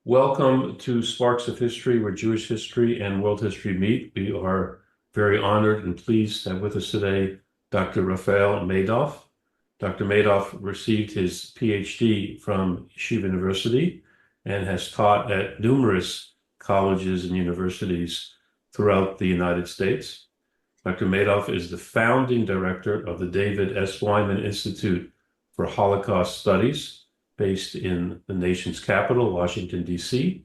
Welcome to Sparks of History, where Jewish history and world history meet. We are very honored and pleased to have with us today Dr. Rafael Medoff. Dr. Medoff received his PhD from Yeshiva University and has taught at numerous colleges and universities throughout the United States. Dr. Medoff is the founding director of the David S. Wyman Institute for Holocaust Studies, based in the nation's capital, Washington, D.C.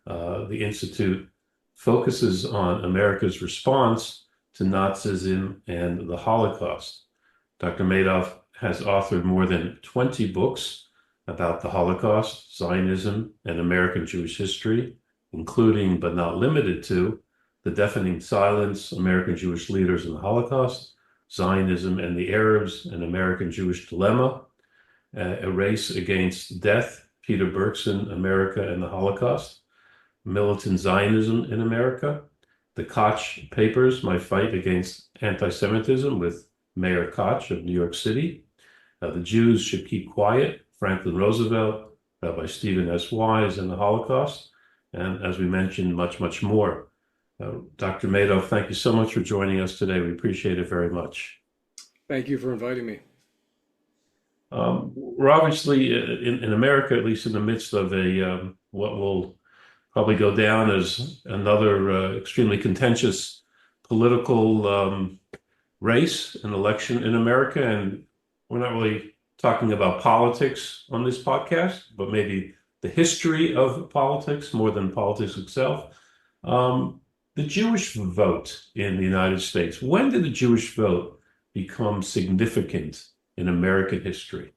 The Institute focuses on America's response to Nazism and the Holocaust. Dr. Medoff has authored more than 20 books about the Holocaust, Zionism, and American Jewish history, including but not limited to The Deafening Silence, American Jewish Leaders in the Holocaust, Zionism and the Arabs, An American Jewish Dilemma, A Race Against Death, Peter Bergson, America and the Holocaust, Militant Zionism in America, the Koch Papers, My Fight Against Anti-Semitism with Mayor Koch of New York City, The Jews Should Keep Quiet, Franklin Roosevelt, Rabbi Stephen S. Wise and the Holocaust, and as we mentioned, much, much more. Dr. Medoff, thank you so much for joining us today. We appreciate it very much. Thank you for inviting me. We're obviously in America, at least in the midst of what will probably go down as another extremely contentious political race and election in America. And we're not really talking about politics on this podcast, but maybe the history of politics more than politics itself. The Jewish vote in the United States. When did the Jewish vote become significant in American history?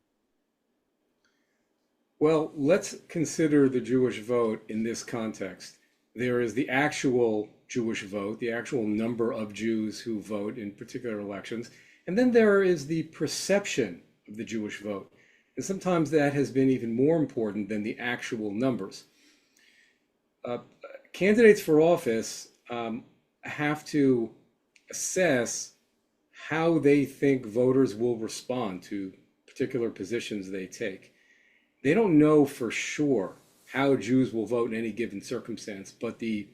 Well, let's consider the Jewish vote in this context. There is the actual Jewish vote, the actual number of Jews who vote in particular elections, and then there is the perception of the Jewish vote. And sometimes that has been even more important than the actual numbers. Candidates for office have to assess how they think voters will respond to particular positions they take. They don't know for sure how Jews will vote in any given circumstance, but the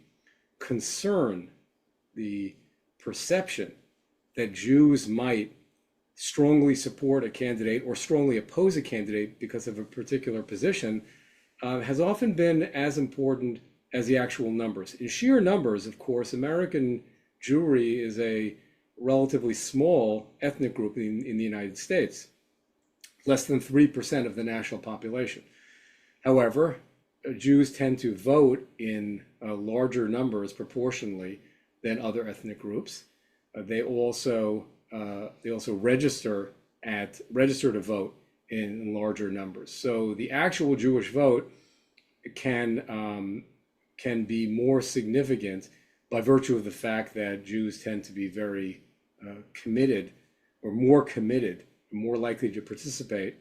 concern, the perception that Jews might strongly support a candidate or strongly oppose a candidate because of a particular position has often been as important as the actual numbers. In sheer numbers, of course, American Jewry is a relatively small ethnic group in the United States, less than 3% of the national population. However, Jews tend to vote in larger numbers proportionally than other ethnic groups. They also register to vote in larger numbers. So the actual Jewish vote can be more significant by virtue of the fact that Jews tend to be very committed, more likely to participate,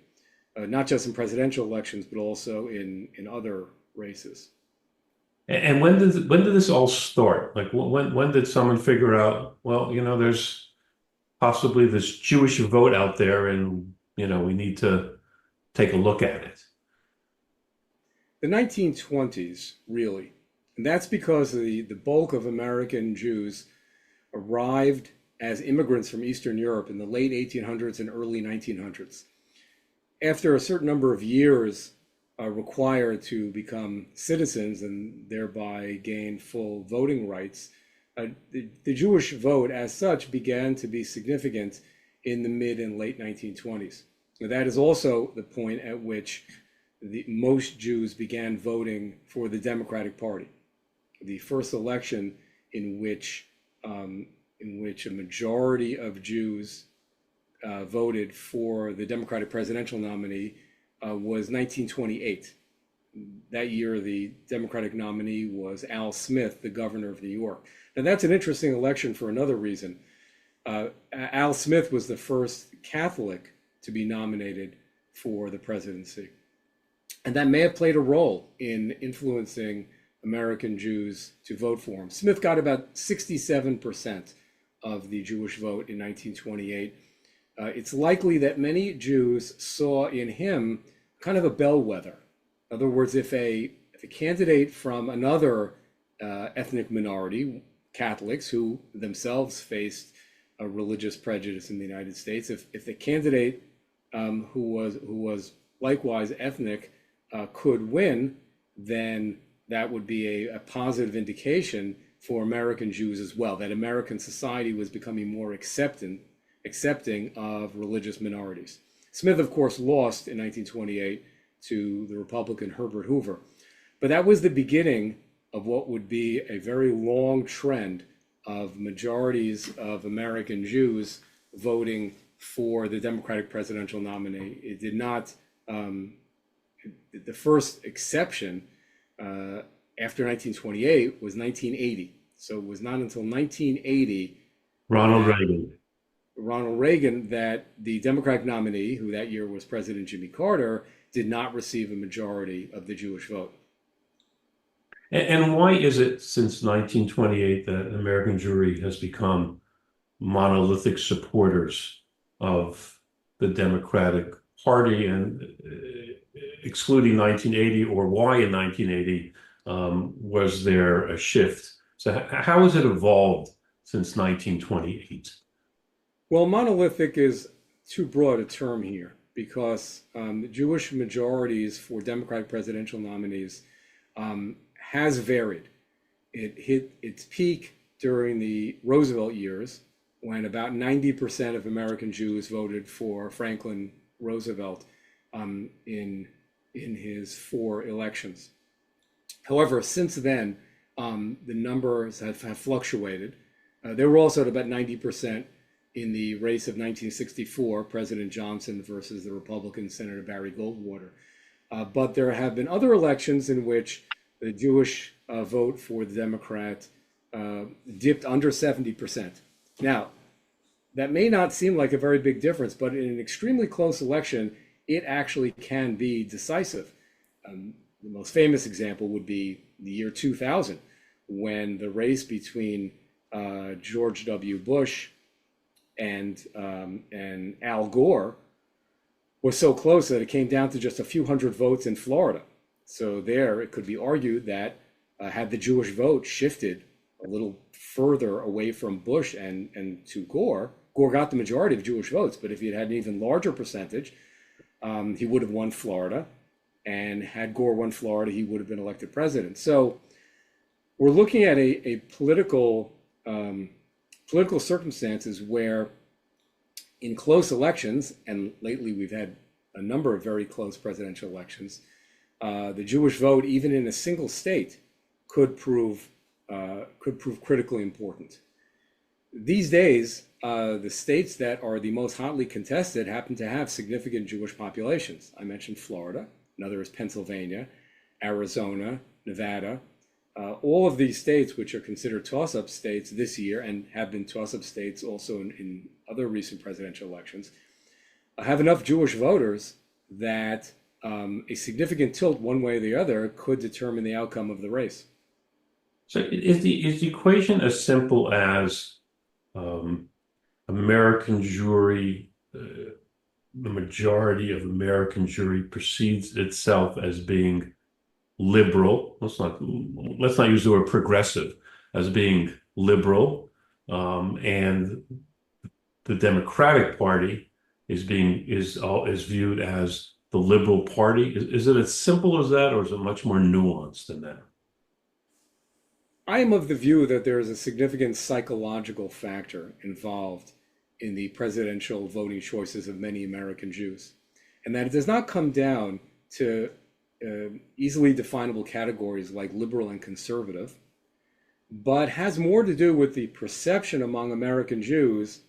not just in presidential elections, but also in other races. And when did this all start? Like when did someone figure out, well, there's possibly this Jewish vote out there, and we need to take a look at it? The 1920s, really. And that's because the bulk of American Jews arrived as immigrants from Eastern Europe in the late 1800s and early 1900s. After a certain number of years required to become citizens and thereby gain full voting rights, the Jewish vote as such began to be significant in the mid and late 1920s. Now, that is also the point at which most Jews began voting for the Democratic Party. The first election in which a majority of Jews voted for the Democratic presidential nominee was 1928. That year, the Democratic nominee was Al Smith, the governor of New York. Now, that's an interesting election for another reason. Al Smith was the first Catholic to be nominated for the presidency. And that may have played a role in influencing American Jews to vote for him. Smith got about 67% of the Jewish vote in 1928. It's likely that many Jews saw in him kind of a bellwether. In other words, if a if a candidate from another ethnic minority, Catholics who themselves faced a religious prejudice in the United States, if the candidate who was likewise ethnic could win, then that would be a positive indication for American Jews as well, that American society was becoming more accepting of religious minorities. Smith, of course, lost in 1928 to the Republican Herbert Hoover. But that was the beginning of what would be a very long trend of majorities of American Jews voting for the Democratic presidential nominee. It did not, the first exception after 1928 was 1980. So it was not until 1980 Ronald Reagan that the Democratic nominee, who that year was President Jimmy Carter, did not receive a majority of the Jewish vote. And why is it since 1928 that American Jewry has become monolithic supporters of the Democratic Party, and excluding 1980, or why in 1980 was there a shift? So how has it evolved since 1928? Well, monolithic is too broad a term here, because the Jewish majorities for Democratic presidential nominees has varied. It hit its peak during the Roosevelt years, when about 90% of American Jews voted for Franklin Roosevelt in his 4 elections. However, since then, the numbers have fluctuated. They were also at about 90% in the race of 1964, President Johnson versus the Republican Senator Barry Goldwater. But there have been other elections in which the Jewish vote for the Democrat dipped under 70%. Now, that may not seem like a very big difference, but in an extremely close election, it actually can be decisive. The most famous example would be the year 2000, when the race between George W. Bush and Al Gore was so close that it came down to just a few hundred votes in Florida. So there, it could be argued that had the Jewish vote shifted a little further away from Bush and to Gore, Gore got the majority of Jewish votes, but if he had an even larger percentage, he would have won Florida. And had Gore won Florida, he would have been elected president. So we're looking at a political circumstances where in close elections, and lately we've had a number of very close presidential elections, the Jewish vote, even in a single state, could prove critically important. These days, the states that are the most hotly contested happen to have significant Jewish populations. I mentioned Florida. Another is Pennsylvania, Arizona, Nevada. All of these states, which are considered toss-up states this year and have been toss-up states also in other recent presidential elections, have enough Jewish voters that a significant tilt one way or the other could determine the outcome of the race. So is the equation as simple as American Jewry, the majority of American Jewry perceives itself as being liberal? Let's not use the word progressive, as being liberal, and the Democratic Party is viewed as the liberal party. Is it as simple as that, or is it much more nuanced than that? I am of the view that there is a significant psychological factor involved in the presidential voting choices of many American Jews, and that it does not come down to easily definable categories like liberal and conservative, but has more to do with the perception among American Jews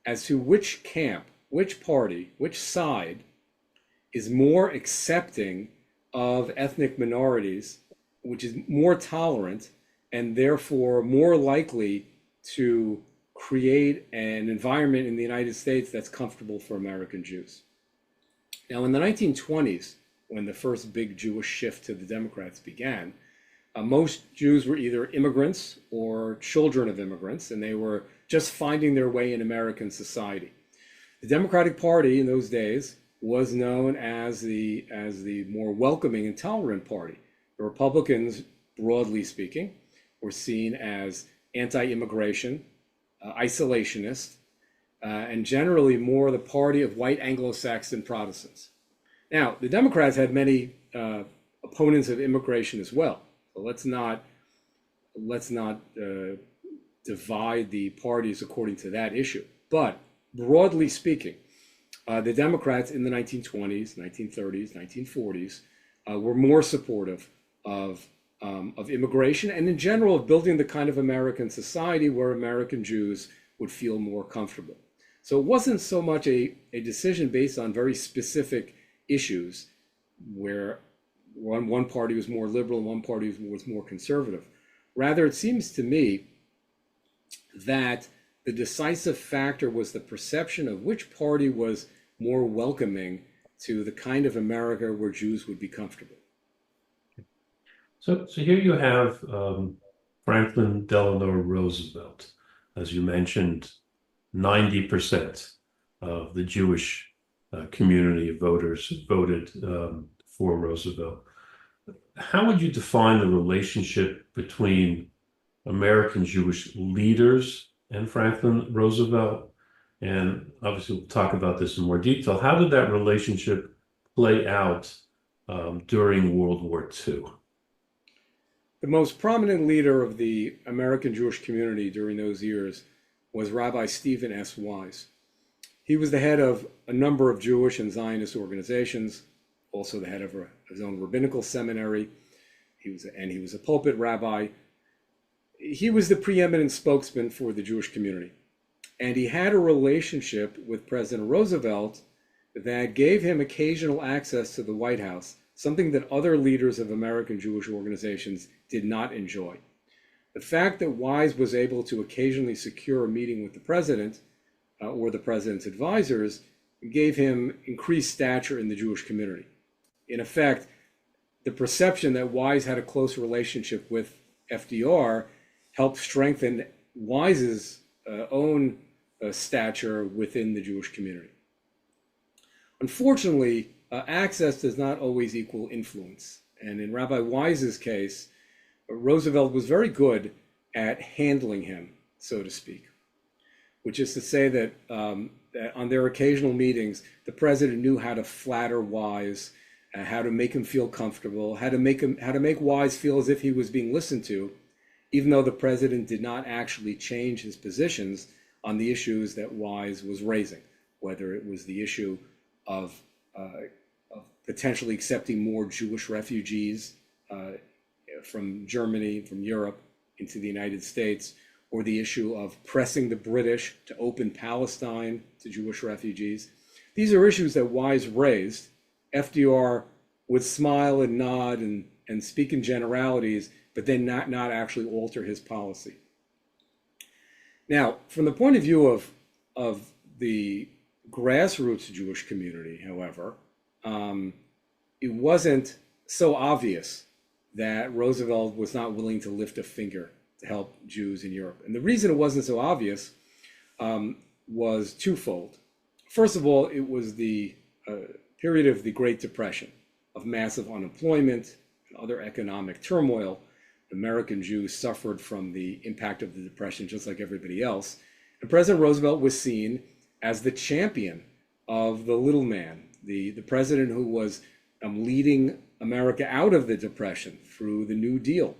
as to which camp, which party, which side is more accepting of ethnic minorities, which is more tolerant, and therefore more likely to create an environment in the United States that's comfortable for American Jews. Now, in the 1920s, when the first big Jewish shift to the Democrats began, most Jews were either immigrants or children of immigrants, and they were just finding their way in American society. The Democratic Party in those days was known as the more welcoming and tolerant party. The Republicans, broadly speaking, were seen as anti-immigration, isolationist, and generally more the party of white Anglo-Saxon Protestants. Now, the Democrats had many opponents of immigration as well. So let's not divide the parties according to that issue. But broadly speaking, the Democrats in the 1920s, 1930s, 1940s were more supportive of immigration and in general of building the kind of American society where American Jews would feel more comfortable. So it wasn't so much a decision based on very specific issues where one party was more liberal and one party was more conservative. Rather, it seems to me that the decisive factor was the perception of which party was more welcoming to the kind of America where Jews would be comfortable. So here you have Franklin Delano Roosevelt. As you mentioned, 90% of the Jewish community of voters voted for Roosevelt. How would you define the relationship between American Jewish leaders and Franklin Roosevelt? And obviously, we'll talk about this in more detail. How did that relationship play out during World War II? The most prominent leader of the American Jewish community during those years was Rabbi Stephen S. Wise. He was the head of a number of Jewish and Zionist organizations, also the head of his own rabbinical seminary. He was a pulpit rabbi. He was the preeminent spokesman for the Jewish community. And he had a relationship with President Roosevelt that gave him occasional access to the White House, something that other leaders of American Jewish organizations did not enjoy. The fact that Wise was able to occasionally secure a meeting with the president or the president's advisors gave him increased stature in the Jewish community. In effect, the perception that Wise had a close relationship with FDR helped strengthen Wise's own stature within the Jewish community. Unfortunately, access does not always equal influence. And in Rabbi Wise's case, Roosevelt was very good at handling him, so to speak, which is to say that, that on their occasional meetings, the president knew how to flatter Wise, how to make him feel comfortable, how to make Wise feel as if he was being listened to, even though the president did not actually change his positions on the issues that Wise was raising, whether it was the issue of potentially accepting more Jewish refugees from Germany, from Europe into the United States, or the issue of pressing the British to open Palestine to Jewish refugees. These are issues that Wise raised. FDR would smile and nod and speak in generalities, but then not actually alter his policy. Now, from the point of view of the grassroots Jewish community, however, it wasn't so obvious that Roosevelt was not willing to lift a finger to help Jews in Europe. And the reason it wasn't so obvious was twofold. First of all, it was the period of the Great Depression, of massive unemployment and other economic turmoil. American Jews suffered from the impact of the Depression just like everybody else. And President Roosevelt was seen as the champion of the little man, the president who was leading America out of the Depression through the New Deal.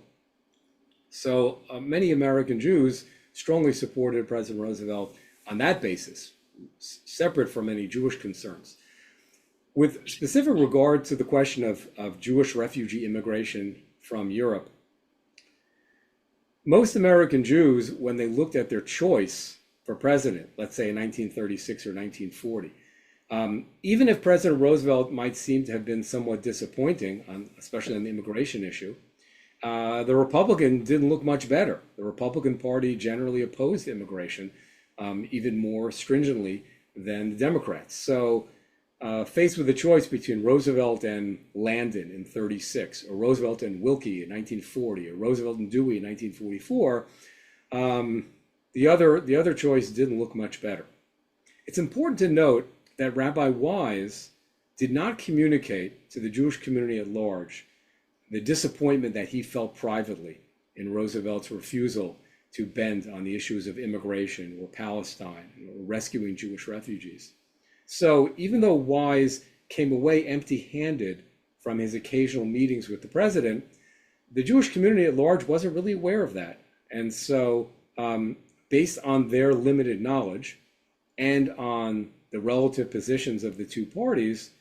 So many American Jews strongly supported President Roosevelt on that basis, separate from any Jewish concerns. With specific regard to the question of Jewish refugee immigration from Europe, most American Jews, when they looked at their choice for president, let's say in 1936 or 1940, even if President Roosevelt might seem to have been somewhat disappointing, especially on the immigration issue, the Republican didn't look much better. The Republican Party generally opposed immigration even more stringently than the Democrats. So faced with a choice between Roosevelt and Landon in 36, or Roosevelt and Willkie in 1940, or Roosevelt and Dewey in 1944, the other choice didn't look much better. It's important to note that Rabbi Wise did not communicate to the Jewish community at large the disappointment that he felt privately in Roosevelt's refusal to bend on the issues of immigration or Palestine or rescuing Jewish refugees. So even though Wise came away empty-handed from his occasional meetings with the president, the Jewish community at large wasn't really aware of that. And so based on their limited knowledge and on the relative positions of the two parties,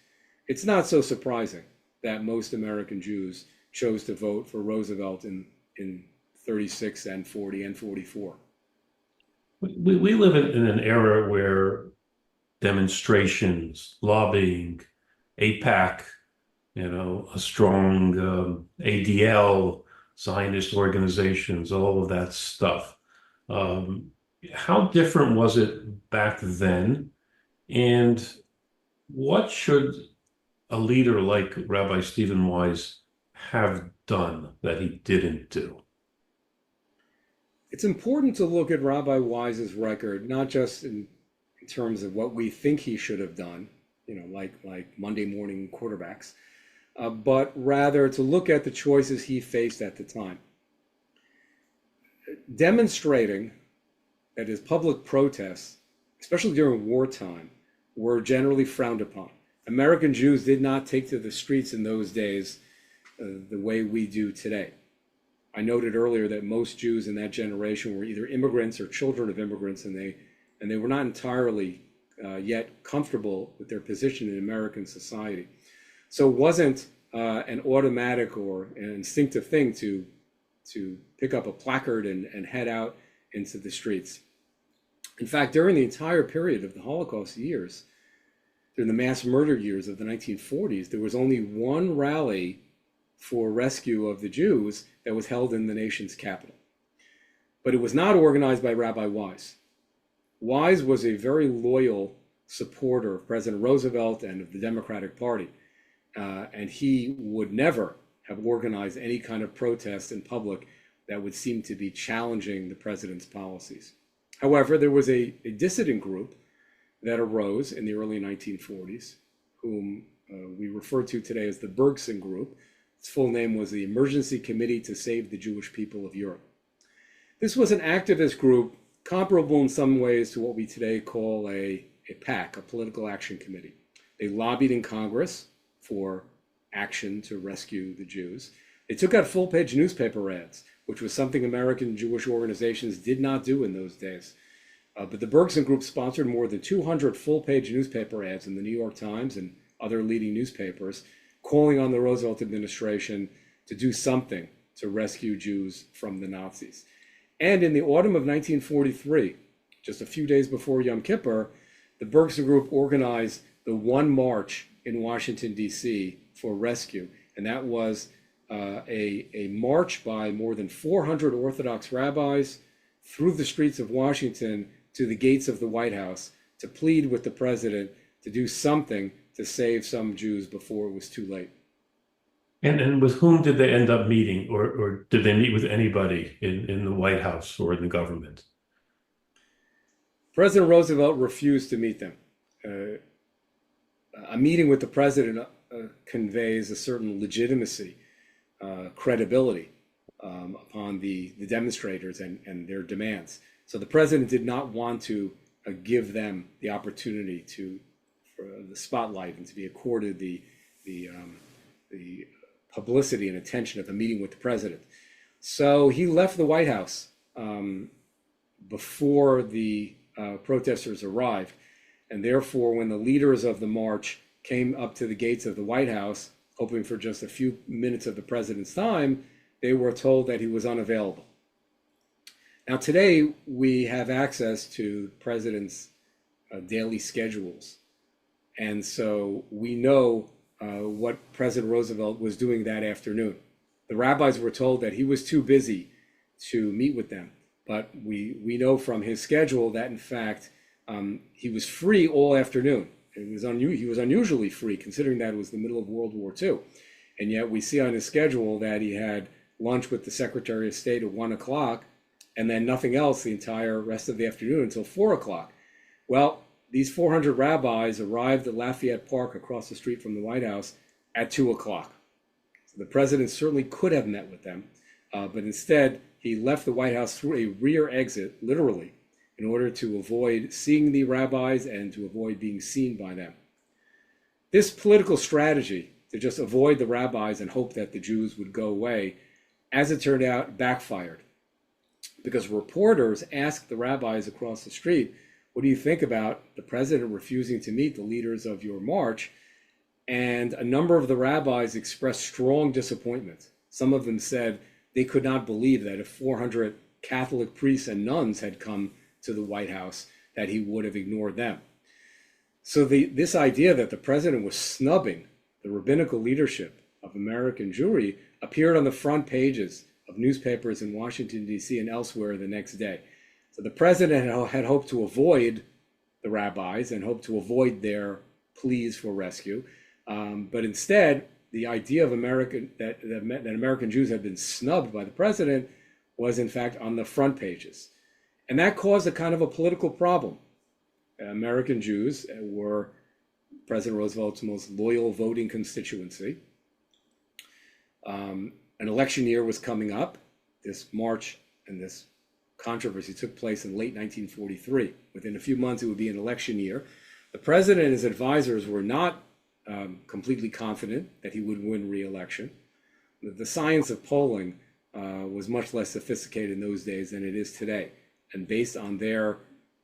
it's not so surprising that most American Jews chose to vote for Roosevelt in 36 and 40 and 44. We live in an era where demonstrations, lobbying, AIPAC, a strong ADL, Zionist organizations, all of that stuff. How different was it back then? And what should a leader like Rabbi Stephen Wise have done that he didn't do? It's important to look at Rabbi Wise's record, not just in terms of what we think he should have done, like Monday morning quarterbacks, but rather to look at the choices he faced at the time. Demonstrating, that is, public protests, especially during wartime, were generally frowned upon. American Jews did not take to the streets in those days the way we do today. I noted earlier that most Jews in that generation were either immigrants or children of immigrants, and they were not entirely yet comfortable with their position in American society. So it wasn't an automatic or an instinctive thing to pick up a placard and head out into the streets. In fact, during the entire period of the Holocaust years, during the mass murder years of the 1940s, there was only one rally for rescue of the Jews that was held in the nation's capital. But it was not organized by Rabbi Wise. Wise was a very loyal supporter of President Roosevelt and of the Democratic Party. And he would never have organized any kind of protest in public that would seem to be challenging the president's policies. However, there was a dissident group that arose in the early 1940s, whom we refer to today as the Bergson Group. Its full name was the Emergency Committee to Save the Jewish People of Europe. This was an activist group comparable in some ways to what we today call a PAC, a political action committee. They lobbied in Congress for action to rescue the Jews. They took out full-page newspaper ads, which was something American Jewish organizations did not do in those days. But the Bergson Group sponsored more than 200 full-page newspaper ads in the New York Times and other leading newspapers, calling on the Roosevelt administration to do something to rescue Jews from the Nazis. And in the autumn of 1943, just a few days before Yom Kippur, the Bergson Group organized the One March in Washington, D.C. for rescue. And that was a march by more than 400 Orthodox rabbis through the streets of Washington to the gates of the White House to plead with the president to do something to save some Jews before it was too late. And with whom did they end up meeting, or did they meet with anybody in the White House or in the government? President Roosevelt refused to meet them. A meeting with the president conveys a certain legitimacy, credibility upon the demonstrators and their demands. So the president did not want to give them the opportunity for the spotlight and to be accorded the publicity and attention of a meeting with the president. So he left the White House before the protesters arrived. And therefore, when the leaders of the march came up to the gates of the White House, hoping for just a few minutes of the president's time, they were told that he was unavailable. Now, today, we have access to the president's daily schedules. And so we know what President Roosevelt was doing that afternoon. The rabbis were told that he was too busy to meet with them. But we know from his schedule that, in fact, he was free all afternoon. He was unusually free, considering that it was the middle of World War II. And yet we see on his schedule that he had lunch with the Secretary of State at 1 o'clock, and then nothing else the entire rest of the afternoon until 4 o'clock. Well, these 400 rabbis arrived at Lafayette Park across the street from the White House at 2 o'clock. So the president certainly could have met with them, but instead he left the White House through a rear exit, literally, in order to avoid seeing the rabbis and to avoid being seen by them. This political strategy to just avoid the rabbis and hope that the Jews would go away, as it turned out, backfired. Because reporters asked the rabbis across the street, what do you think about the president refusing to meet the leaders of your march? And a number of the rabbis expressed strong disappointment. Some of them said they could not believe that if 400 Catholic priests and nuns had come to the White House, that he would have ignored them. So this idea that the president was snubbing the rabbinical leadership of American Jewry appeared on the front pages of newspapers in Washington, D.C. and elsewhere the next day. So the president had hoped to avoid the rabbis and hoped to avoid their pleas for rescue. But instead, the idea of that American Jews had been snubbed by the president was in fact on the front pages. And that caused a kind of a political problem. American Jews were President Roosevelt's most loyal voting constituency. An election year was coming up. This march and this controversy took place in late 1943. Within a few months, it would be an election year. The president and his advisors were not completely confident that he would win re-election. The science of polling was much less sophisticated in those days than it is today. And based on their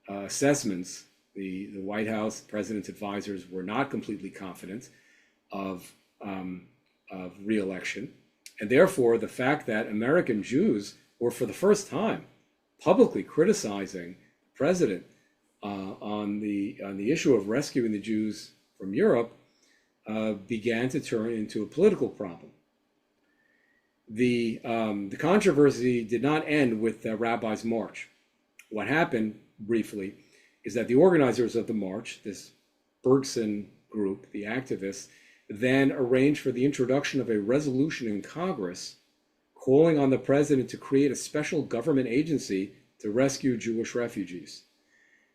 assessments, the White House, the president's advisors were not completely confident of re-election. And therefore, the fact that American Jews were for the first time publicly criticizing the president on the issue of rescuing the Jews from Europe began to turn into a political problem. The controversy did not end with the rabbis' march. What happened, briefly, is that the organizers of the march, this Bergson group, the activists, then arranged for the introduction of a resolution in Congress calling on the president to create a special government agency to rescue Jewish refugees.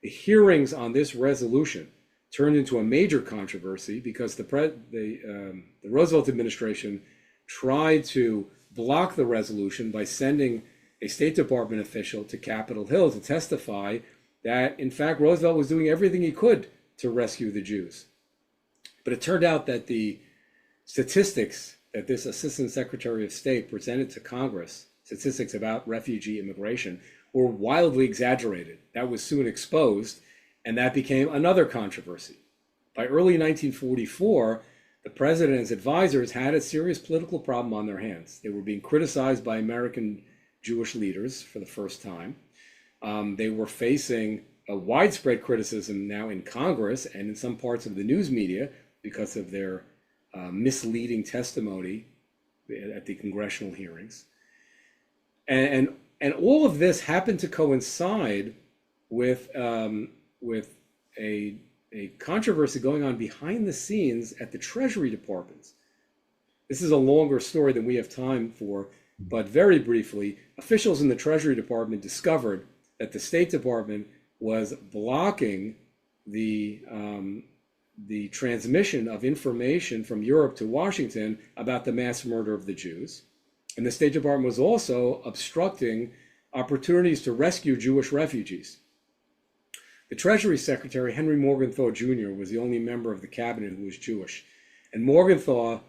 The hearings on this resolution turned into a major controversy because the Roosevelt administration tried to block the resolution by sending a State Department official to Capitol Hill to testify that, in fact, Roosevelt was doing everything he could to rescue the Jews. But it turned out that the statistics that this Assistant Secretary of State presented to Congress, statistics about refugee immigration, were wildly exaggerated. That was soon exposed, and that became another controversy. By early 1944, the president and his advisors had a serious political problem on their hands. They were being criticized by American Jewish leaders for the first time. They were facing a widespread criticism now in Congress and in some parts of the news media because of their misleading testimony at the congressional hearings. And all of this happened to coincide with a controversy going on behind the scenes at the Treasury Department. This is a longer story than we have time for, but very briefly, officials in the Treasury Department discovered that the State Department was blocking the transmission of information from Europe to Washington about the mass murder of the Jews. And the State Department was also obstructing opportunities to rescue Jewish refugees. The Treasury Secretary, Henry Morgenthau Jr., was the only member of the cabinet who was Jewish. And Morgenthau,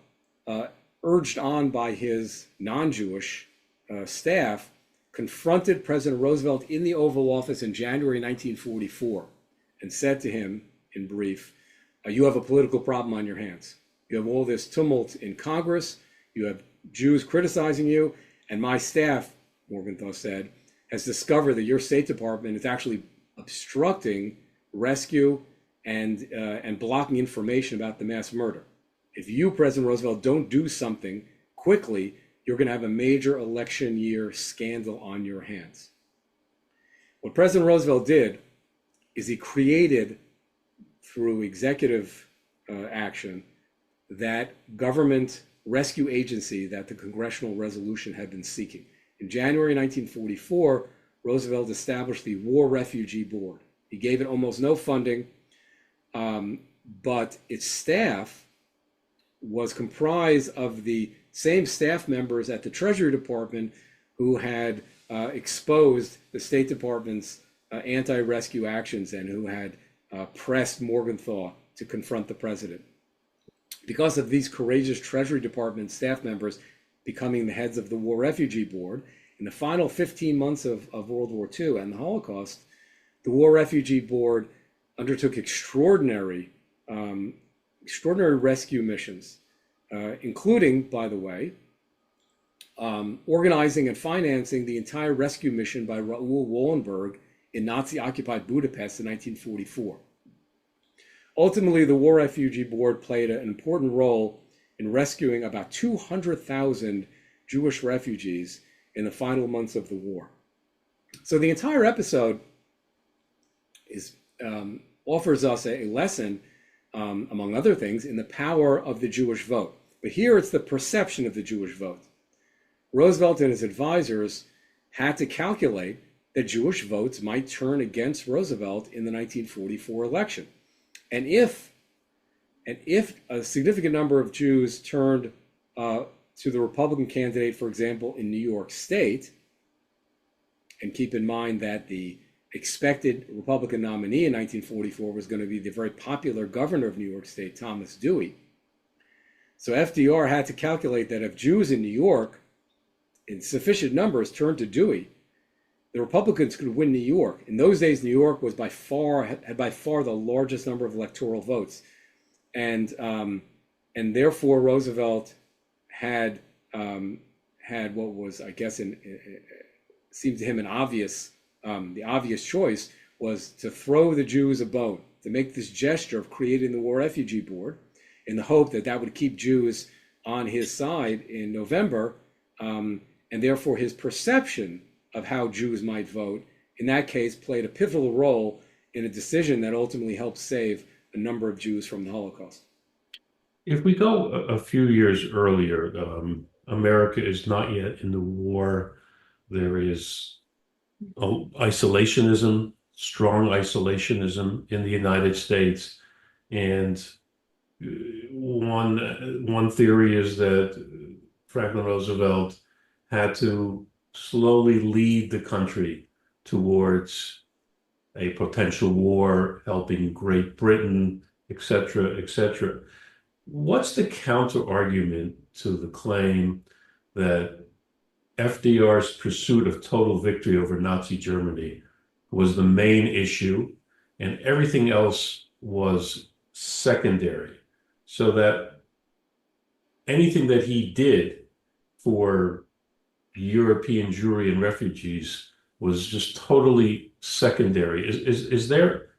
urged on by his non-Jewish staff, confronted President Roosevelt in the Oval Office in January 1944 and said to him, in brief, you have a political problem on your hands. You have all this tumult in Congress, you have Jews criticizing you, and my staff, Morgenthau said, has discovered that your State Department is actually obstructing rescue and blocking information about the mass murder. If you, President Roosevelt, don't do something quickly, you're going to have a major election year scandal on your hands. What President Roosevelt did is he created, through executive action, that government rescue agency that the congressional resolution had been seeking. In January 1944, Roosevelt established the War Refugee Board. He gave it almost no funding, but its staff was comprised of the same staff members at the Treasury Department who had exposed the State Department's anti-rescue actions and who had pressed Morgenthau to confront the president. Because of these courageous Treasury Department staff members becoming the heads of the War Refugee Board, in the final 15 months of World War II and the Holocaust, the War Refugee Board undertook extraordinary rescue missions, including, by the way, organizing and financing the entire rescue mission by Raoul Wallenberg in Nazi-occupied Budapest in 1944. Ultimately, the War Refugee Board played an important role in rescuing about 200,000 Jewish refugees in the final months of the war. So the entire episode offers us a lesson, among other things, in the power of the Jewish vote. But here it's the perception of the Jewish vote. Roosevelt and his advisors had to calculate that Jewish votes might turn against Roosevelt in the 1944 election. And if a significant number of Jews turned to the Republican candidate, for example, in New York State, and keep in mind that the expected Republican nominee in 1944 was going to be the very popular governor of New York State, Thomas Dewey. So FDR had to calculate that if Jews in New York, in sufficient numbers, turned to Dewey, the Republicans could win New York. In those days, New York was had by far the largest number of electoral votes, and therefore Roosevelt had what was, I guess, seemed to him the obvious choice was to throw the Jews a bone, to make this gesture of creating the War Refugee Board, in the hope that that would keep Jews on his side in November, and therefore his perception of how Jews might vote, in that case, played a pivotal role in a decision that ultimately helped save a number of Jews from the Holocaust. If we go a few years earlier, America is not yet in the war. There is isolationism, strong isolationism in the United States. And one theory is that Franklin Roosevelt had to slowly lead the country towards a potential war, helping Great Britain, etc., etc. What's the counter argument to the claim that FDR's pursuit of total victory over Nazi Germany was the main issue and everything else was secondary, so that anything that he did for European Jewry and refugees was just totally secondary? Is there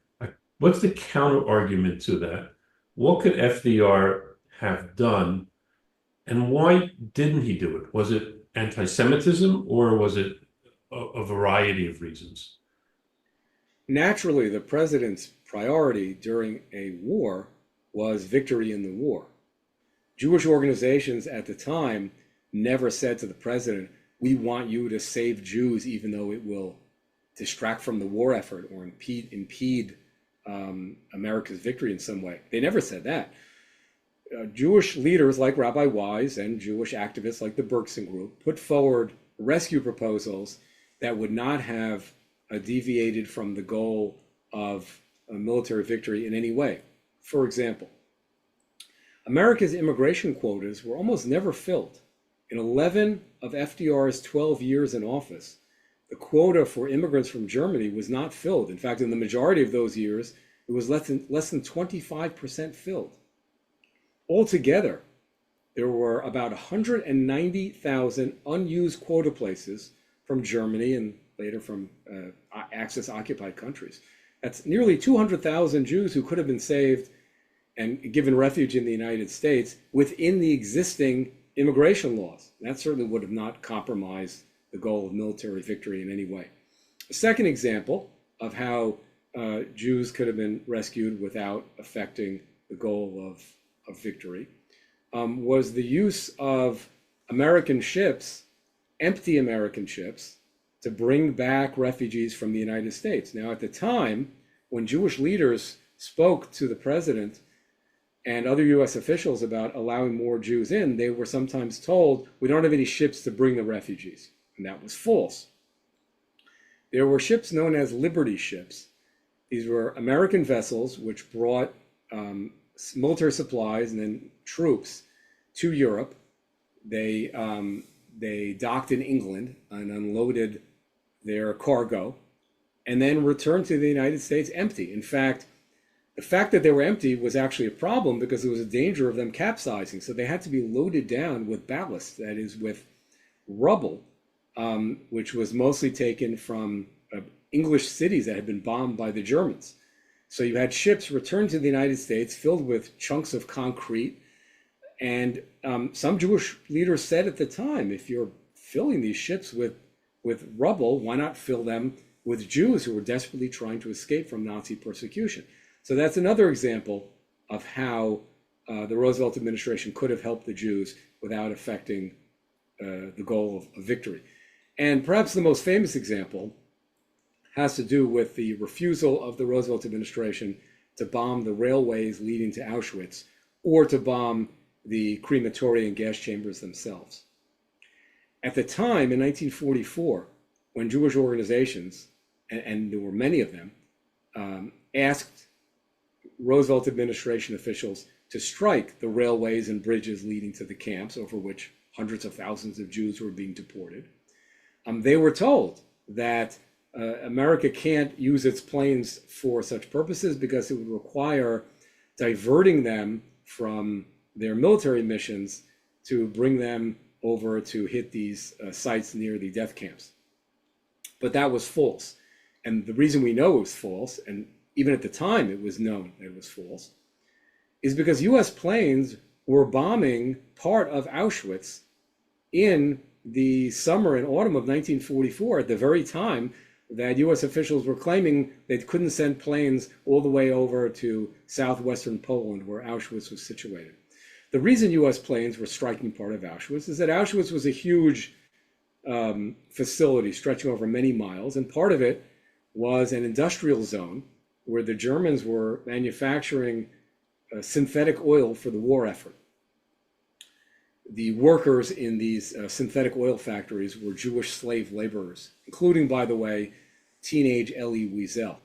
what's the counter argument to that? What could FDR have done, and why didn't he do it? Was it anti-Semitism, or was it a variety of reasons? Naturally, the president's priority during a war was victory in the war. Jewish organizations at the time never said to the president, "We want you to save Jews even though it will distract from the war effort or impede America's victory in some way." They never said that. Jewish leaders like Rabbi Wise and Jewish activists like the Bergson group put forward rescue proposals that would not have deviated from the goal of a military victory in any way. For example, America's immigration quotas were almost never filled. In 11 of FDR's 12 years in office, the quota for immigrants from Germany was not filled. In fact, in the majority of those years, it was less than 25% filled. Altogether, there were about 190,000 unused quota places from Germany and later from Axis-occupied countries. That's nearly 200,000 Jews who could have been saved and given refuge in the United States within the existing immigration laws. That certainly would have not compromised the goal of military victory in any way. A second example of how Jews could have been rescued without affecting the goal of victory was the use of American ships, empty American ships, to bring back refugees from the United States. Now, at the time, when Jewish leaders spoke to the president, and other US officials about allowing more Jews in, they were sometimes told, we don't have any ships to bring the refugees. And that was false. There were ships known as Liberty ships. These were American vessels which brought military supplies and then troops to Europe. They docked in England and unloaded their cargo and then returned to the United States empty. In fact, the fact that they were empty was actually a problem because there was a danger of them capsizing. So they had to be loaded down with ballast, that is, with rubble, which was mostly taken from English cities that had been bombed by the Germans. So you had ships returned to the United States filled with chunks of concrete. And some Jewish leaders said at the time, if you're filling these ships with rubble, why not fill them with Jews who were desperately trying to escape from Nazi persecution? So that's another example of how the Roosevelt administration could have helped the Jews without affecting the goal of victory. And perhaps the most famous example has to do with the refusal of the Roosevelt administration to bomb the railways leading to Auschwitz or to bomb the crematoria and gas chambers themselves. At the time, in 1944, when Jewish organizations, and there were many of them, asked Roosevelt administration officials to strike the railways and bridges leading to the camps over which hundreds of thousands of Jews were being deported, they were told that America can't use its planes for such purposes because it would require diverting them from their military missions to bring them over to hit these sites near the death camps. But that was false. And the reason we know it was false, and even at the time it was known that it was false, is because US planes were bombing part of Auschwitz in the summer and autumn of 1944 at the very time that US officials were claiming they couldn't send planes all the way over to southwestern Poland where Auschwitz was situated. The reason US planes were striking part of Auschwitz is that Auschwitz was a huge facility stretching over many miles, and part of it was an industrial zone where the Germans were manufacturing synthetic oil for the war effort. The workers in these synthetic oil factories were Jewish slave laborers, including, by the way, teenage Elie Wiesel.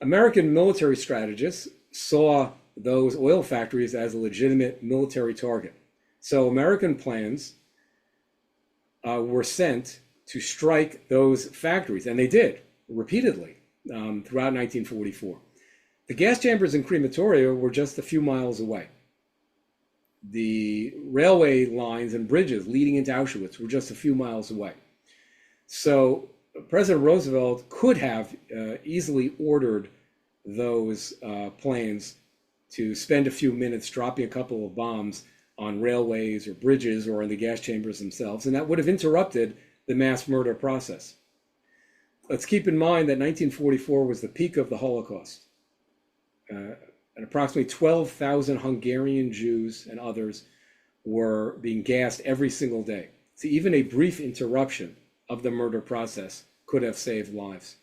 American military strategists saw those oil factories as a legitimate military target. So American planes were sent to strike those factories, and they did repeatedly throughout 1944. The gas chambers and crematoria were just a few miles away. The railway lines and bridges leading into Auschwitz were just a few miles away. So President Roosevelt could have easily ordered those planes to spend a few minutes dropping a couple of bombs on railways or bridges or in the gas chambers themselves, and that would have interrupted the mass murder process. Let's keep in mind that 1944 was the peak of the Holocaust. And approximately 12,000 Hungarian Jews and others were being gassed every single day. So even a brief interruption of the murder process could have saved lives.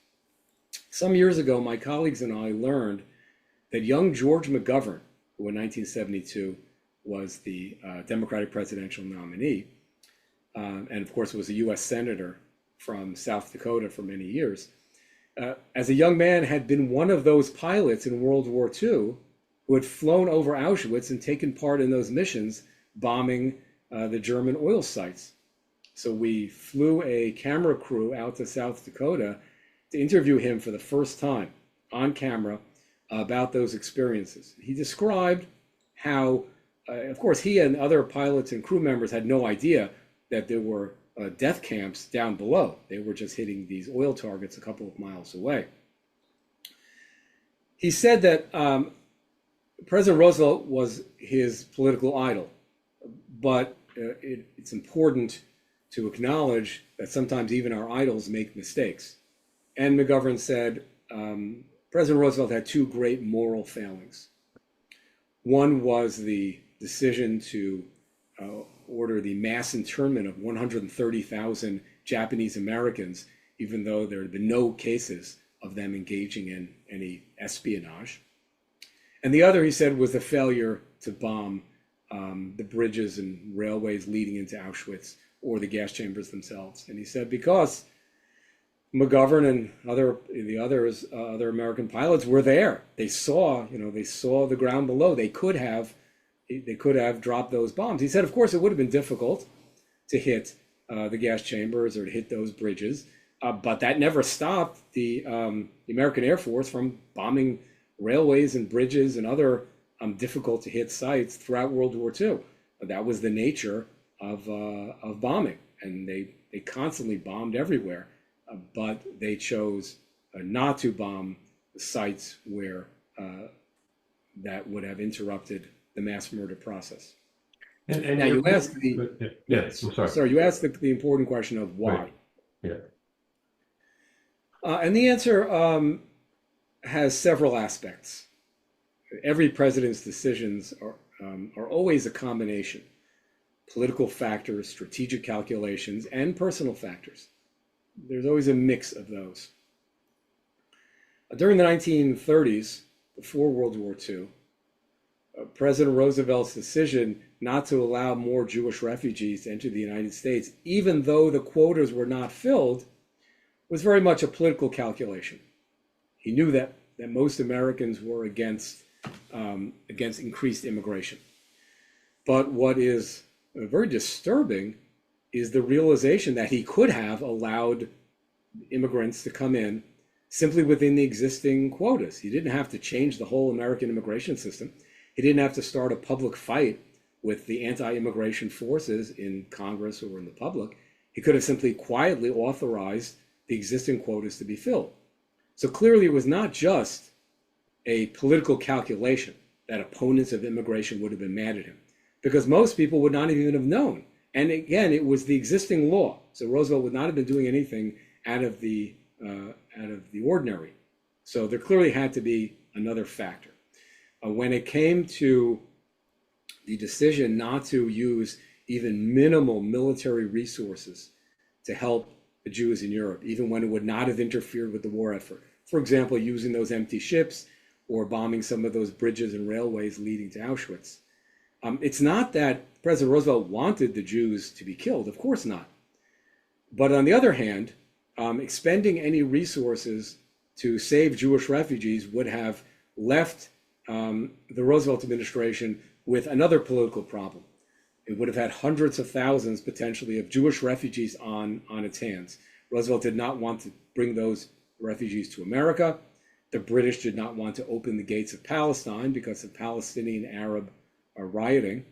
Some years ago, my colleagues and I learned that young George McGovern, who in 1972 was the Democratic presidential nominee, and of course was a US Senator from South Dakota for many years, as a young man had been one of those pilots in World War II who had flown over Auschwitz and taken part in those missions bombing the German oil sites. So we flew a camera crew out to South Dakota to interview him for the first time on camera about those experiences. He described how, of course, he and other pilots and crew members had no idea that there were death camps down below. They were just hitting these oil targets a couple of miles away. He said that President Roosevelt was his political idol, but it's important to acknowledge that sometimes even our idols make mistakes. And McGovern said, President Roosevelt had two great moral failings. One was the decision to order the mass internment of 130,000 Japanese Americans, even though there had been no cases of them engaging in any espionage. And the other, he said, was the failure to bomb the bridges and railways leading into Auschwitz or the gas chambers themselves. And he said because McGovern and other American pilots were there. They saw the ground below. They could have dropped those bombs. He said, of course, it would have been difficult to hit the gas chambers or to hit those bridges, but that never stopped the American Air Force from bombing railways and bridges and other difficult to hit sites throughout World War II. That was the nature of bombing, and they constantly bombed everywhere. But they chose not to bomb the sites where that would have interrupted the mass murder process. And now you asked you asked the important question of why. Right. Yeah. And the answer has several aspects. Every president's decisions are always a combination: political factors, strategic calculations, and personal factors. There's always a mix of those. During the 1930s, before World War II, President Roosevelt's decision not to allow more Jewish refugees to enter the United States, even though the quotas were not filled, was very much a political calculation. He knew that most Americans were against increased immigration. But what is very disturbing is the realization that he could have allowed immigrants to come in simply within the existing quotas. He didn't have to change the whole American immigration system. He didn't have to start a public fight with the anti-immigration forces in Congress or in the public. He could have simply quietly authorized the existing quotas to be filled. So clearly it was not just a political calculation that opponents of immigration would have been mad at him, because most people would not even have known. And again, it was the existing law. So Roosevelt would not have been doing anything out of the ordinary. So there clearly had to be another factor. When it came to the decision not to use even minimal military resources to help the Jews in Europe, even when it would not have interfered with the war effort, for example, using those empty ships or bombing some of those bridges and railways leading to Auschwitz. It's not that President Roosevelt wanted the Jews to be killed, of course not. But on the other hand, expending any resources to save Jewish refugees would have left the Roosevelt administration with another political problem. It would have had hundreds of thousands potentially of Jewish refugees on its hands. Roosevelt did not want to bring those refugees to America. The British did not want to open the gates of Palestine because of Palestinian Arab rioting.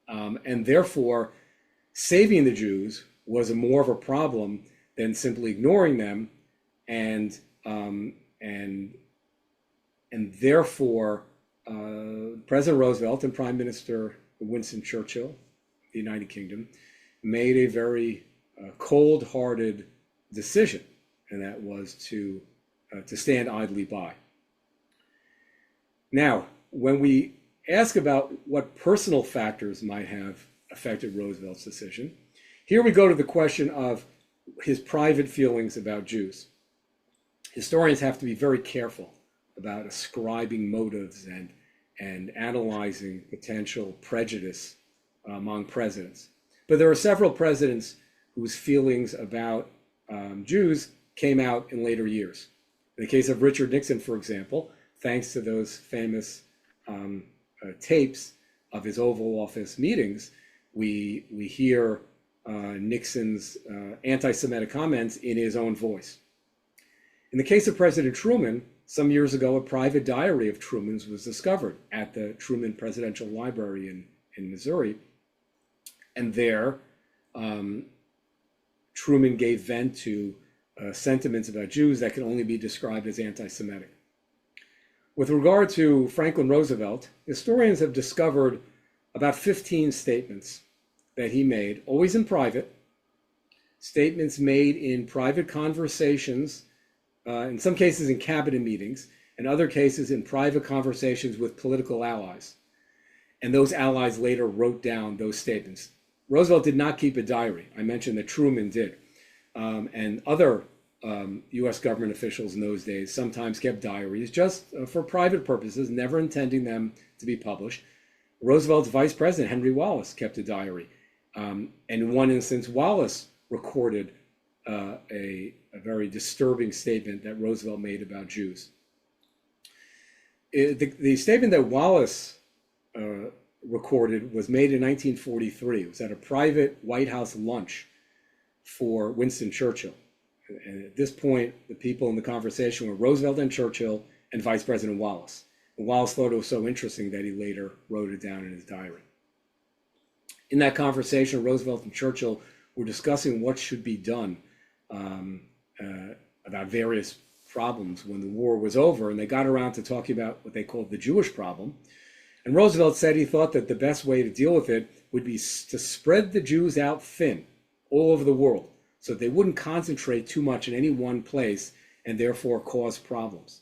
And therefore, saving the Jews was more of a problem than simply ignoring them. And therefore, President Roosevelt and Prime Minister Winston Churchill of the United Kingdom made a very cold-hearted decision, and that was to stand idly by. Now, when we ask about what personal factors might have affected Roosevelt's decision, here we go to the question of his private feelings about Jews. Historians have to be very careful about ascribing motives and analyzing potential prejudice among presidents. But there are several presidents whose feelings about Jews came out in later years. In the case of Richard Nixon, for example, thanks to those famous tapes of his Oval Office meetings, we hear Nixon's anti-Semitic comments in his own voice. In the case of President Truman, some years ago, a private diary of Truman's was discovered at the Truman Presidential Library in Missouri. And there, Truman gave vent to sentiments about Jews that can only be described as anti-Semitic. With regard to Franklin Roosevelt, historians have discovered about 15 statements that he made, always in private, statements made in private conversations, in some cases in cabinet meetings, in other cases in private conversations with political allies. And those allies later wrote down those statements. Roosevelt did not keep a diary. I mentioned that Truman did. And other US government officials in those days sometimes kept diaries just for private purposes, never intending them to be published. Roosevelt's vice president, Henry Wallace, kept a diary. And in one instance, Wallace recorded a very disturbing statement that Roosevelt made about Jews. The statement that Wallace recorded was made in 1943. It was at a private White House lunch for Winston Churchill. And at this point, the people in the conversation were Roosevelt and Churchill and Vice President Wallace. And Wallace thought it was so interesting that he later wrote it down in his diary. In that conversation, Roosevelt and Churchill were discussing what should be done about various problems when the war was over, and they got around to talking about what they called the Jewish problem. And Roosevelt said he thought that the best way to deal with it would be to spread the Jews out thin all over the world, so they wouldn't concentrate too much in any one place and therefore cause problems.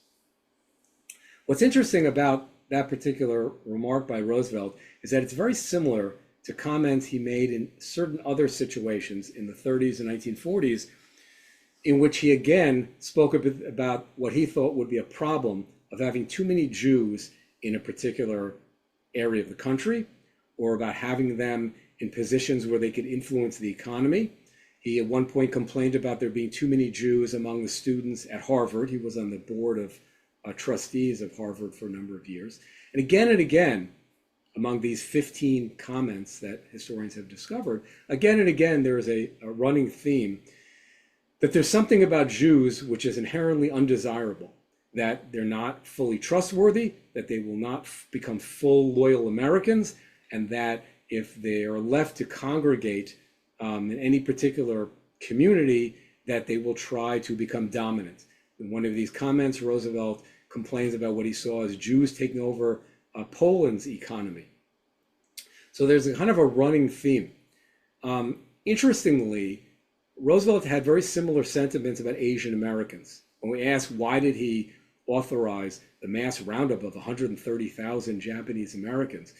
What's interesting about that particular remark by Roosevelt is that it's very similar to comments he made in certain other situations in the 30s and 1940s, in which he again spoke a bit about what he thought would be a problem of having too many Jews in a particular area of the country, or about having them in positions where they could influence the economy. He at one point complained about there being too many Jews among the students at Harvard. He was on the board of trustees of Harvard for a number of years. And again, among these 15 comments that historians have discovered, again and again, there is a running theme that there's something about Jews which is inherently undesirable, that they're not fully trustworthy, that they will not become full loyal Americans, and that if they are left to congregate in any particular community, that they will try to become dominant. In one of these comments, Roosevelt complains about what he saw as Jews taking over Poland's economy. So there's a kind of a running theme. Interestingly, Roosevelt had very similar sentiments about Asian Americans. When we asked why did he authorize the mass roundup of 130,000 Japanese Americans,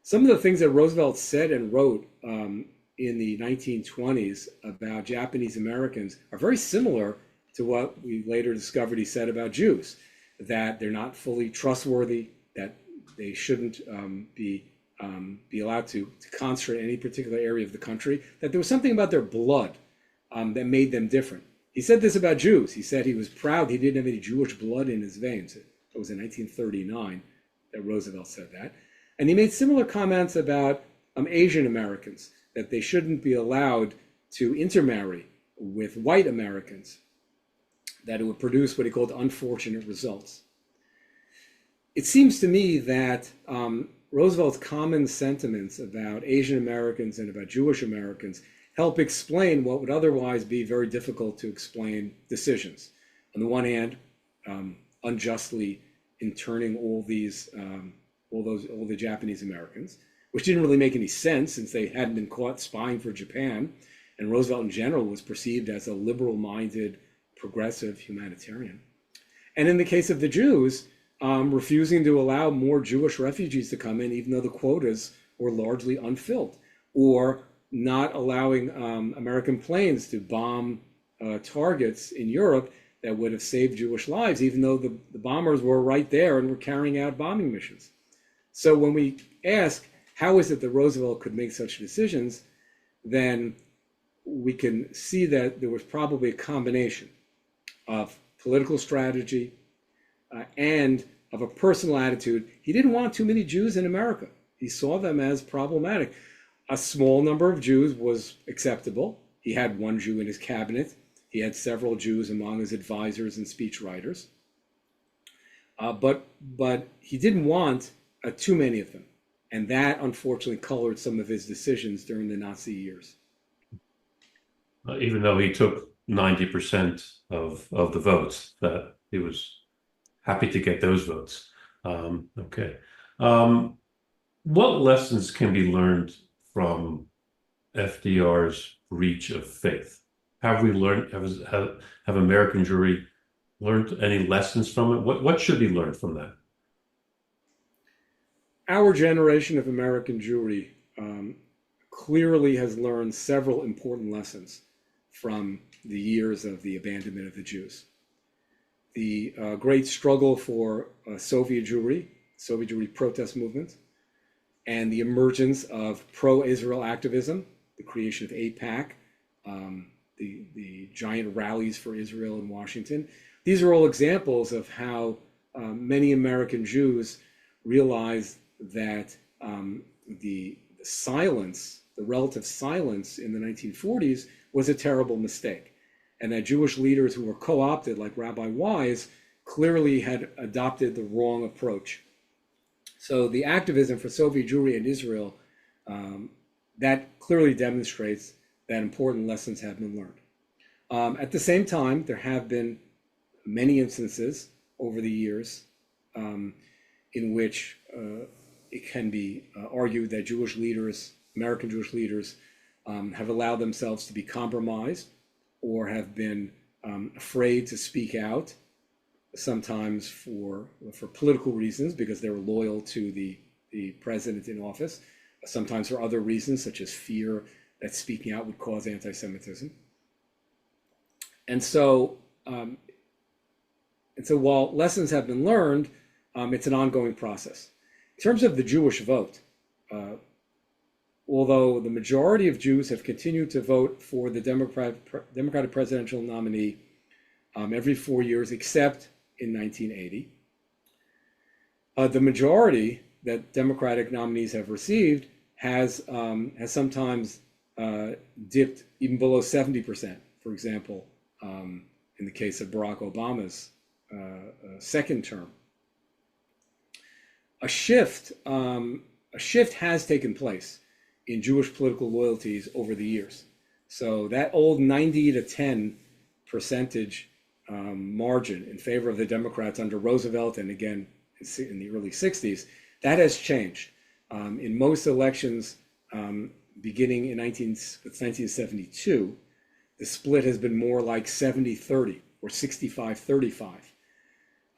some of the things that Roosevelt said and wrote in the 1920s about Japanese Americans are very similar to what we later discovered he said about Jews, that they're not fully trustworthy, that they shouldn't be allowed to concentrate in any particular area of the country, that there was something about their blood that made them different. He said this about Jews. He said he was proud he didn't have any Jewish blood in his veins. It was in 1939 that Roosevelt said that. And he made similar comments about Asian Americans, that they shouldn't be allowed to intermarry with white Americans, that it would produce what he called unfortunate results. It seems to me that Roosevelt's common sentiments about Asian Americans and about Jewish Americans help explain what would otherwise be very difficult to explain decisions. On the one hand, unjustly interning all the Japanese Americans, which didn't really make any sense since they hadn't been caught spying for Japan, and Roosevelt in general was perceived as a liberal-minded, progressive humanitarian. And in the case of the Jews, refusing to allow more Jewish refugees to come in, even though the quotas were largely unfilled, or not allowing American planes to bomb targets in Europe that would have saved Jewish lives, even though the bombers were right there and were carrying out bombing missions. So when we ask, how is it that Roosevelt could make such decisions, then we can see that there was probably a combination of political strategy and of a personal attitude. He didn't want too many Jews in America. He saw them as problematic. A small number of Jews was acceptable. He had one Jew in his cabinet. He had several Jews among his advisors and speechwriters. But he didn't want too many of them. And that, unfortunately, colored some of his decisions during the Nazi years. Even though he took 90% of the votes, that he was happy to get those votes. Okay. What lessons can be learned from FDR's breach of faith? Have we learned, have American Jewry learned any lessons from it? What should be learned from that? Our generation of American Jewry clearly has learned several important lessons from the years of the abandonment of the Jews. The great struggle for Soviet Jewry protest movement, and the emergence of pro-Israel activism, the creation of AIPAC, the giant rallies for Israel in Washington. These are all examples of how many American Jews realized that the silence, the relative silence in the 1940s was a terrible mistake, and that Jewish leaders who were co-opted, like Rabbi Wise, clearly had adopted the wrong approach. So the activism for Soviet Jewry and Israel, that clearly demonstrates that important lessons have been learned. At the same time, there have been many instances over the years in which it can be argued that Jewish leaders, American Jewish leaders, have allowed themselves to be compromised or have been afraid to speak out, sometimes for political reasons because they were loyal to the president in office, sometimes for other reasons such as fear that speaking out would cause anti-Semitism. And so while lessons have been learned, it's an ongoing process. In terms of the Jewish vote, although the majority of Jews have continued to vote for the Democratic presidential nominee every 4 years, except in 1980, the majority that Democratic nominees have received has sometimes dipped even below 70%. For example, in the case of Barack Obama's second term, a shift has taken place in Jewish political loyalties over the years. So that old 90 to 10 percentage margin in favor of the Democrats under Roosevelt and again in the early 60s, that has changed. In most elections beginning in 1972, the split has been more like 70-30 or 65-35.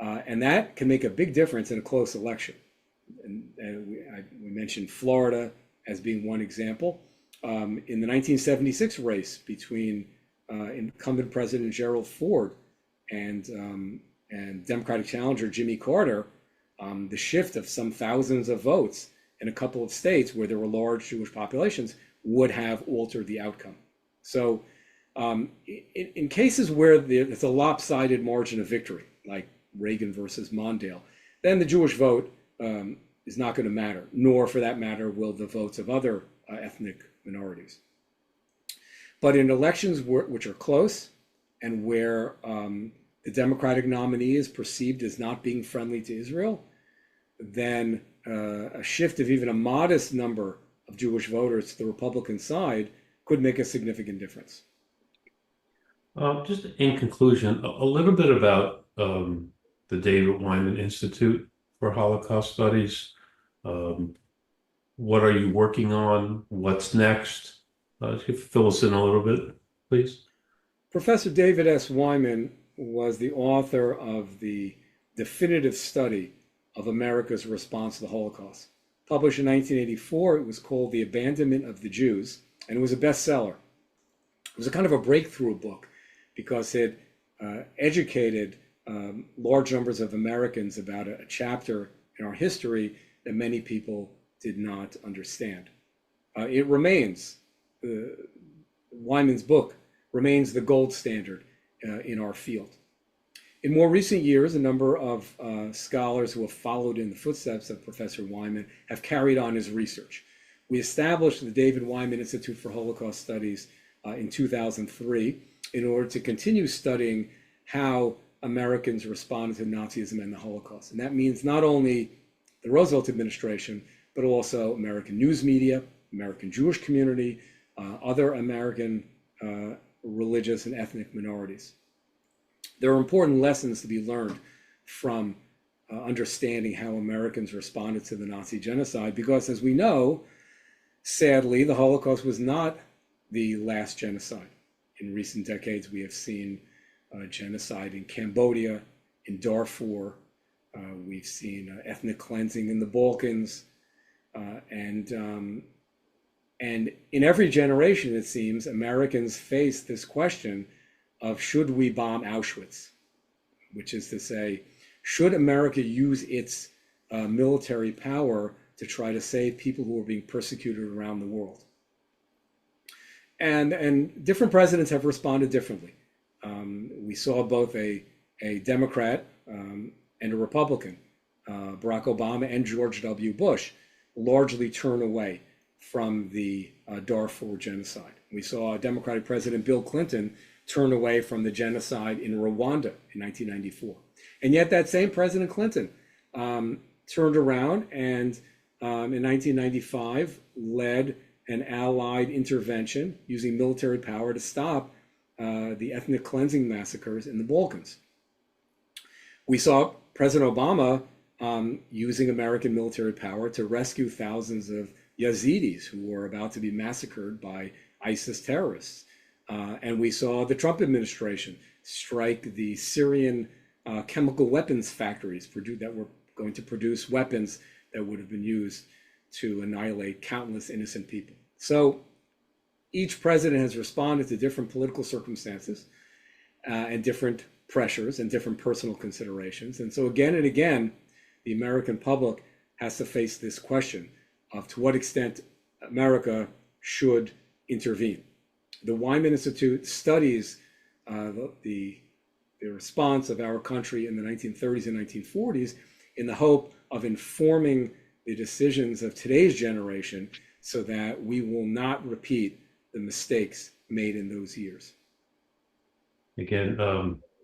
And that can make a big difference in a close election. And we mentioned Florida as being one example. In the 1976 race between incumbent President Gerald Ford and Democratic challenger Jimmy Carter, the shift of some thousands of votes in a couple of states where there were large Jewish populations would have altered the outcome. So in cases where it's a lopsided margin of victory, like Reagan versus Mondale, then the Jewish vote is not going to matter, nor for that matter will the votes of other ethnic minorities. But in elections which are close and where the Democratic nominee is perceived as not being friendly to Israel, then a shift of even a modest number of Jewish voters to the Republican side could make a significant difference. Just in conclusion, a little bit about the David Wyman Institute for Holocaust Studies. What are you working on? What's next? Fill us in a little bit, please. Professor David S. Wyman was the author of the definitive study of America's response to the Holocaust. Published in 1984, it was called The Abandonment of the Jews, and it was a bestseller. It was a kind of a breakthrough book because it educated large numbers of Americans about a chapter in our history that many people did not understand. It remains, Wyman's book remains the gold standard in our field. In more recent years, a number of scholars who have followed in the footsteps of Professor Wyman have carried on his research. We established the David Wyman Institute for Holocaust Studies in 2003 in order to continue studying how Americans responded to Nazism and the Holocaust. And that means not only the Roosevelt administration, but also American news media, American Jewish community, other American religious and ethnic minorities. There are important lessons to be learned from understanding how Americans responded to the Nazi genocide, because as we know, sadly, the Holocaust was not the last genocide. In recent decades, we have seen genocide in Cambodia, in Darfur. We've seen ethnic cleansing in the Balkans. And And in every generation, it seems, Americans face this question of should we bomb Auschwitz, which is to say, should America use its military power to try to save people who are being persecuted around the world? And different presidents have responded differently. We saw both a Democrat and a Republican, Barack Obama and George W. Bush, largely turn away from the Darfur genocide. We saw Democratic President Bill Clinton turn away from the genocide in Rwanda in 1994. And yet that same President Clinton turned around and in 1995 led an Allied intervention using military power to stop the ethnic cleansing massacres in the Balkans. We saw President Obama using American military power to rescue thousands of Yazidis who were about to be massacred by ISIS terrorists. And we saw the Trump administration strike the Syrian chemical weapons factories that were going to produce weapons that would have been used to annihilate countless innocent people. So each president has responded to different political circumstances and different pressures and different personal considerations. And so again and again, the American public has to face this question of to what extent America should intervene. The Wyman Institute studies the response of our country in the 1930s and 1940s in the hope of informing the decisions of today's generation so that we will not repeat the mistakes made in those years. Again,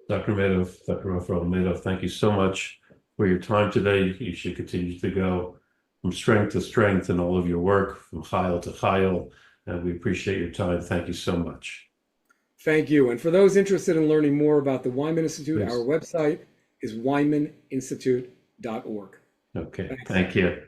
Dr. Medoff, Dr. Rafael Medoff, thank you so much for your time today. You should continue to go from strength to strength in all of your work, from chayil to chayil, and we appreciate your time. Thank you so much. Thank you. And for those interested in learning more about the Wyman Institute, Please. our website is wymaninstitute.org. Okay, Thanks. thank you.